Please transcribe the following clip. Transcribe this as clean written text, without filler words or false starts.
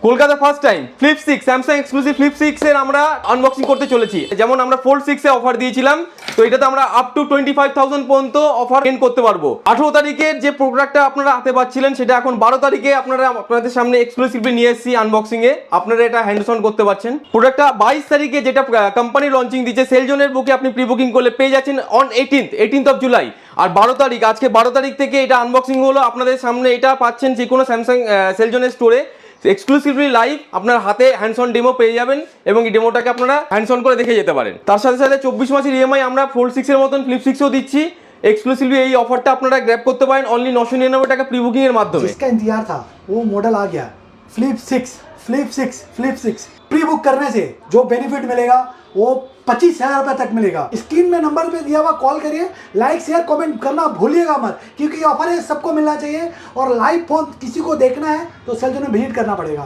Kolkata first time flip 6 Samsung exclusive flip 6 এর আমরা unboxing করতে চলেছি। যেমন আমরা ফোল্ড 6 এ অফার দিয়েছিলাম, তো এটাতে আমরা আপ টু 25,000 পর্যন্ত অফার গেইন করতে পারবো। 18 তারিখে যে প্রোডাক্টটা আপনারা হাতে পাচ্ছিলেন সেটা এখন 12 তারিখে আপনাদের সামনে এক্সক্লুসিভলি নিয়ে এসেছি আনবক্সিং এ, আপনারা এটা হ্যান্ডস অন করতে পারছেন। প্রোডাক্টটা 22 তারিখে যেটা কোম্পানি লঞ্চিং দিচ্ছে সেলজনের বুকে আপনি প্রি বুকিং করলে পেয়ে যাচ্ছেন অন 18th অফ জুলাই। আর 12 তারিখ, আজকে 12 তারিখ থেকে এটা আনবক্সিং হলো, আপনাদের সামনে এটা পাচ্ছেন যে কোনো স্যামসাং সেলজনের স্টোরে এক্সক্লুসিভলি লাইভ আপনার হাতে হ্যান্ডস অন ডেমো পেয়ে যাবেন এবং এই ডেমোটাকে আপনারা হ্যান্ডস অন করে দেখে যেতে পারেন। তার সাথে সাথে 24 মাসের ইএমআই আমরা ফোল্ড 6 এর মতন ফ্লিপ 6 ও দিচ্ছি। এক্সক্লুসিভলি এই অফারটা আপনারা গ্র্যাব করতে পারেন অনলি 999 টাকা প্রি বুকিং এর মাধ্যমে। जिसका इंतजार था वो मॉडल आ गया, फ्लिप 6 प्री बुक करने से जो बेनिफिट मिलेगा वो 25,000 रुपये तक मिलेगा। स्क्रीन में नंबर पे दिया हुआ कॉल करिए, लाइक शेयर कमेंट करना भूलिएगा मत, क्योंकि ऑफर है सबको मिलना चाहिए और लाइव फोन किसी को देखना है तो सेल्स में विजिट करना पड़ेगा।